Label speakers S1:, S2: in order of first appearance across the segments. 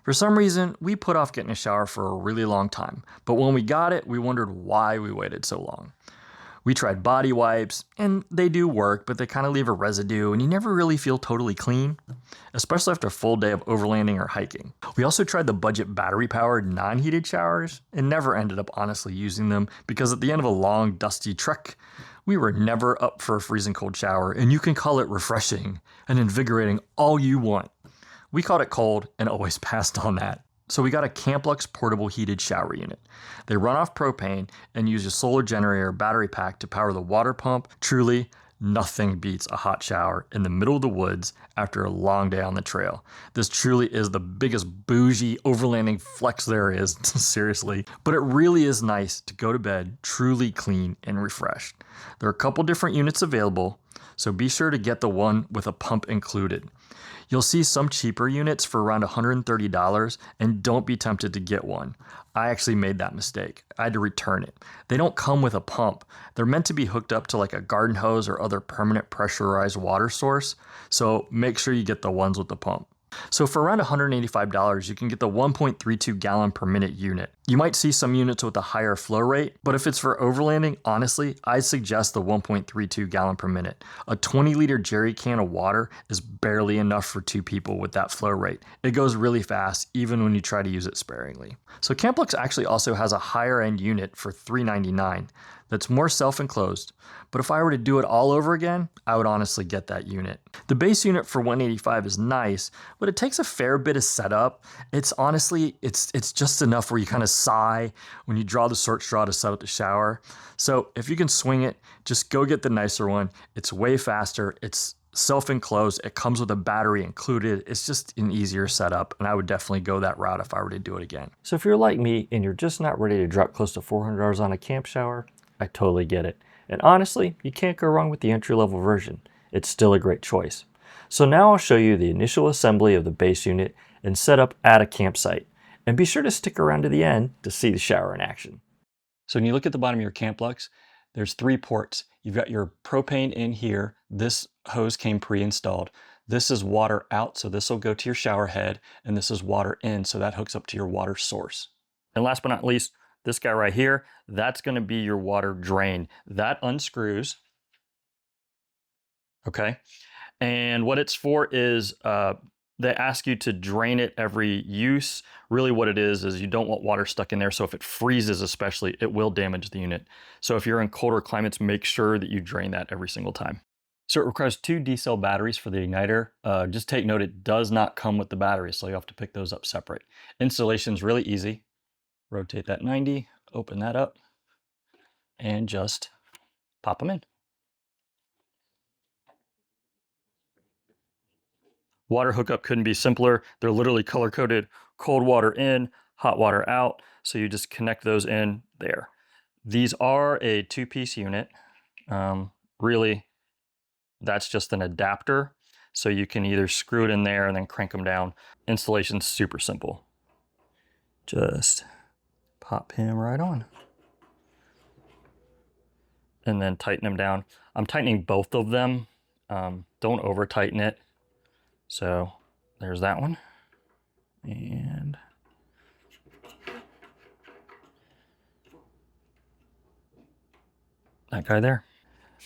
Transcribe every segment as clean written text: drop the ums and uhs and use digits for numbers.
S1: For some reason, we put off getting a shower for a really long time, but when we got it, we wondered why we waited so long. We tried body wipes, and they do work, but they kind of leave a residue, and you never really feel totally clean, especially after a full day of overlanding or hiking. We also tried the budget battery-powered non-heated showers, and never ended up honestly using them, because at the end of a long, dusty trek, we were never up for a freezing cold shower, and you can call it refreshing and invigorating all you want. We caught it cold and always passed on that. So we got a Camplux portable heated shower unit. They run off propane and use a solar generator battery pack to power the water pump. Truly, nothing beats a hot shower in the middle of the woods after a long day on the trail. This truly is the biggest bougie overlanding flex there is, seriously. But it really is nice to go to bed truly clean and refreshed. There are a couple different units available, so be sure to get the one with a pump included. You'll see some cheaper units for around $130, and don't be tempted to get one. I actually made that mistake. I had to return it. They don't come with a pump. They're meant to be hooked up to like a garden hose or other permanent pressurized water source, so make sure you get the ones with the pump. So for around $185, you can get the 1.32 gallon per minute unit. You might see some units with a higher flow rate, but if it's for overlanding, honestly, I suggest the 1.32 gallon per minute. A 20-liter jerry can of water is barely enough for 2 people with that flow rate. It goes really fast, even when you try to use it sparingly. So Camplux actually also has a higher end unit for $399 that's more self-enclosed, but if I were to do it all over again, I would honestly get that unit. The base unit for $185 is nice, but it takes a fair bit of setup. It's honestly, it's just enough where you kind of sigh when you draw the short straw to set up the shower. So if you can swing it, just go get the nicer one. It's way faster. It's self-enclosed. It comes with a battery included. It's just an easier setup, and I would definitely go that route if I were to do it again. So if you're like me and you're just not ready to drop close to $400 on a camp shower, I totally get it. And honestly, you can't go wrong with the entry-level version. It's still a great choice. So now I'll show you the initial assembly of the base unit and setup at a campsite. And be sure to stick around to the end to see the shower in action. So when you look at the bottom of your Camplux, there's 3 ports. You've got your propane in here. This hose came pre-installed. This is water out, so this will go to your shower head, and this is water in, so that hooks up to your water source. And last but not least, this guy right here, that's going to be your water drain. That unscrews, okay? And what it's for is they ask you to drain it every use. Really what it is you don't want water stuck in there, so if it freezes especially, it will damage the unit. So if you're in colder climates, make sure that you drain that every single time. So it requires 2 D-cell batteries for the igniter. Just take note, it does not come with the batteries, so you have to pick those up separate. Installation is really easy. Rotate that 90, open that up, and just pop them in. Water hookup couldn't be simpler. They're literally color-coded, cold water in, hot water out, so you just connect those in there. These are a 2-piece unit. Really, that's just an adapter, so you can either screw it in there and then crank them down. Installation's super simple. Just pop him right on. And then tighten them down. I'm tightening both of them. Don't over tighten it. So there's that one. And that guy there.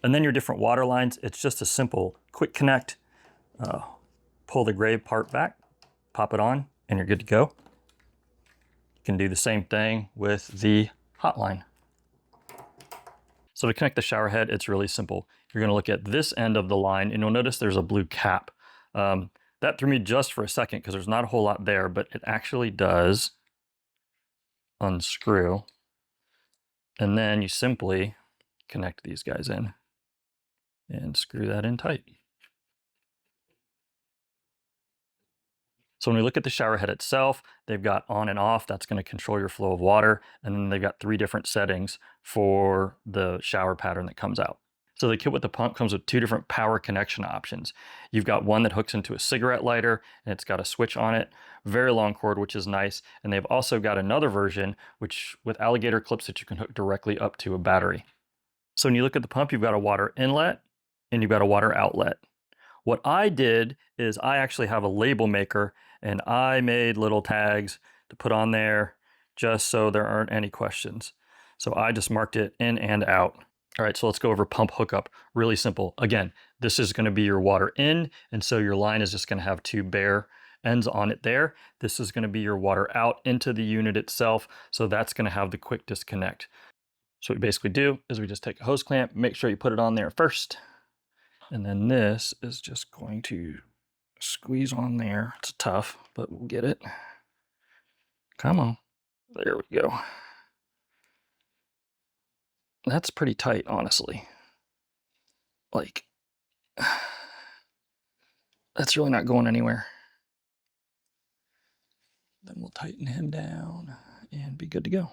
S1: And then your different water lines, it's just a simple quick connect. Pull the gray part back, pop it on, and you're good to go. You can do the same thing with the hot line. So to connect the shower head, it's really simple. You're going to look at this end of the line, and you'll notice there's a blue cap. That threw me just for a second because there's not a whole lot there, but it actually does unscrew. And then you simply connect these guys in and screw that in tight. So when we look at the shower head itself, they've got on and off. That's going to control your flow of water. And then they've got 3 different settings for the shower pattern that comes out. So the kit with the pump comes with 2 different power connection options. You've got one that hooks into a cigarette lighter, and it's got a switch on it. Very long cord, which is nice. And they've also got another version which with alligator clips that you can hook directly up to a battery. So when you look at the pump, you've got a water inlet and you've got a water outlet. What I did is I actually have a label maker, And I made little tags to put on there just so there aren't any questions. So I just marked it in and out. All right, so let's go over pump hookup. Really simple. Again, this is going to be your water in, and so your line is just going to have 2 bare ends on it there. This is going to be your water out into the unit itself, so that's going to have the quick disconnect. So what we basically do is we just take a hose clamp, make sure you put it on there first, and then this is just going to squeeze on there. It's tough, but we'll get it. Come on. There we go. That's pretty tight, honestly. Like, that's really not going anywhere. Then we'll tighten him down and be good to go.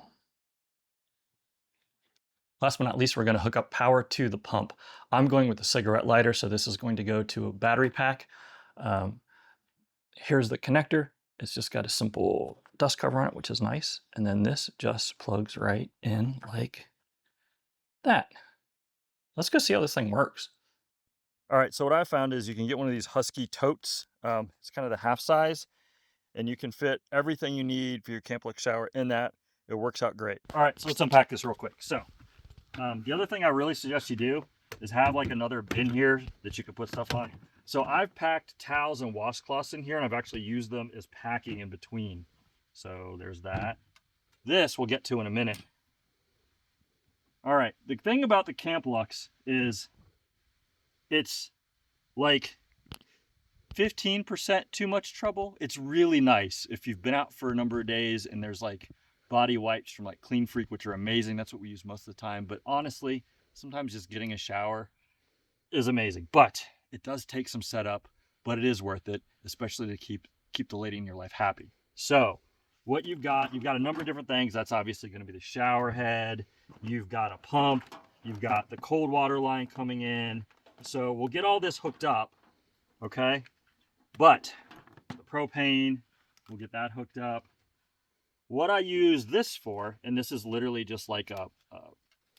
S1: Last but not least, we're going to hook up power to the pump. I'm going with a cigarette lighter, so this is going to go to a battery pack. Here's the connector. It's just got a simple dust cover on it, which is nice. And then this just plugs right in like that. Let's go see how this thing works. All right, so what I found is you can get one of these Husky totes. It's kind of the half size, and you can fit everything you need for your Camplux shower in that. It works out great. All right, so let's unpack this real quick. So the other thing I really suggest you do is have like another bin here that you can put stuff on. So I've packed towels and washcloths in here, and I've actually used them as packing in between. So there's that. This we'll get to in a minute. All right, the thing about the Camplux is it's like 15% too much trouble. It's really nice if you've been out for a number of days and there's like body wipes from like Clean Freak, which are amazing. That's what we use most of the time. But honestly, sometimes just getting a shower is amazing. But it does take some setup, but it is worth it, especially to keep the lady in your life happy. So what you've got a number of different things. That's obviously going to be the shower head. You've got a pump. You've got the cold water line coming in. So we'll get all this hooked up, okay? But the propane, we'll get that hooked up. What I use this for, and this is literally just like a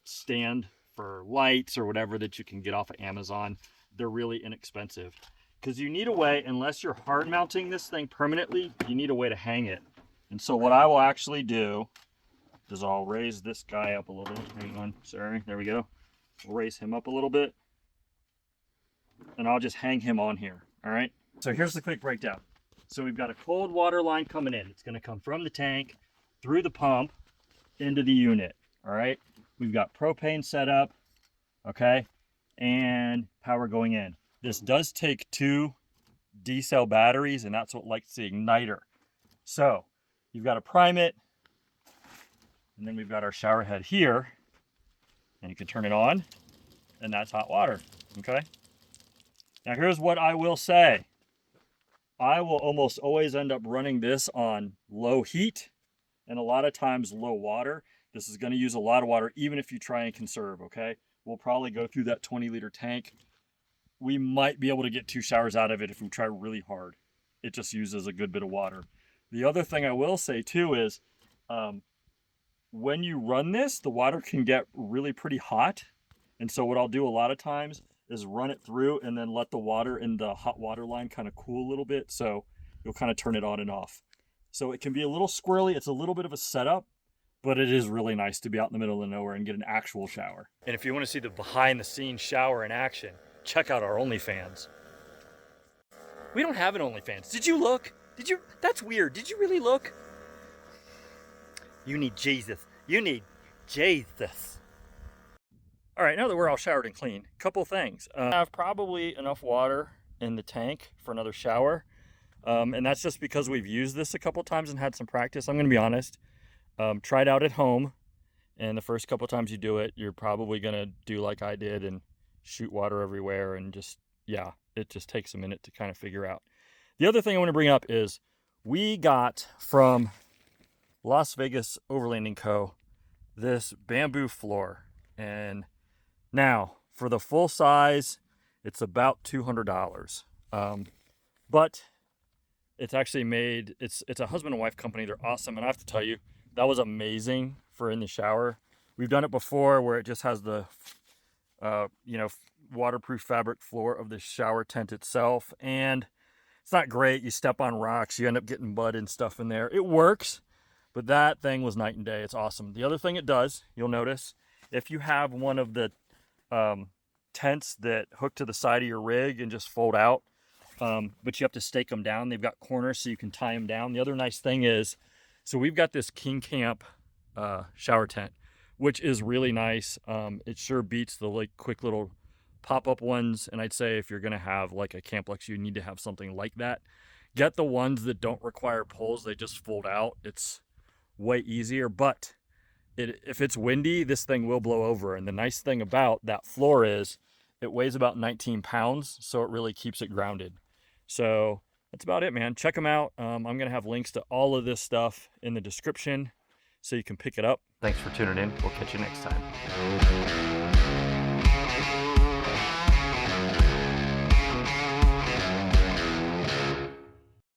S1: stand for lights or whatever that you can get off of Amazon. They're really inexpensive because you need a way, unless you're hard mounting this thing permanently, you need a way to hang it. And so what I will actually do is I'll raise this guy up a little. Hang on, sorry, there we go. We'll raise him up a little bit. And I'll just hang him on here, all right? So here's the quick breakdown. So we've got a cold water line coming in. It's gonna come from the tank, through the pump, into the unit, all right? We've got propane set up, okay? And power going in. This does take 2 D-cell batteries, and that's what lights the igniter. So you've got to prime it, and then we've got our shower head here, and you can turn it on, and that's hot water, okay? Now here's what I will say. I will almost always end up running this on low heat and a lot of times low water. This is going to use a lot of water even if you try and conserve, okay? We'll probably go through that 20-liter tank. We might be able to get 2 showers out of it if we try really hard. It just uses a good bit of water. The other thing I will say too is when you run this, the water can get really pretty hot. And so what I'll do a lot of times is run it through and then let the water in the hot water line kind of cool a little bit. So you'll kind of turn it on and off. So it can be a little squirrely. It's a little bit of a setup, but it is really nice to be out in the middle of nowhere and get an actual shower. And if you want to see the behind the scenes shower in action, check out our OnlyFans. We don't have an OnlyFans. Did you look? Did you? That's weird. Did you really look? You need Jesus. You need Jesus. All right, now that we're all showered and clean, couple things. I have probably enough water in the tank for another shower. And that's just because we've used this a couple times and had some practice. I'm going to be honest. Try it out at home. And the first couple times you do it, you're probably going to do like I did and shoot water everywhere. And just, yeah, it just takes a minute to kind of figure out. The other thing I want to bring up is we got from Las Vegas Overlanding Co. this bamboo floor. And now, for the full size, it's about $200. But it's actually made, it's a husband and wife company. They're awesome. And I have to tell you, that was amazing for in the shower. We've done it before where it just has the, waterproof fabric floor of the shower tent itself. And It's not great. You step on rocks, you end up getting mud and stuff in there. It works, but that thing was night and day. It's awesome. The other thing it does, you'll notice, if you have one of the tents that hook to the side of your rig and just fold out, but you have to stake them down. They've got corners so you can tie them down. The other nice thing is, so we've got this King Camp shower tent, which is really nice. It sure beats the like quick little pop-up ones, and I'd say if you're gonna have like a Camplux, you need to have something like that. Get the ones that don't require poles, they just fold out. It's way easier, but if it's windy, this thing will blow over. And the nice thing about that floor is it weighs about 19 pounds, so it really keeps it grounded. So that's about it, man. Check them out. I'm gonna have links to all of this stuff in the description so you can pick it up. Thanks for tuning in. We'll catch you next time.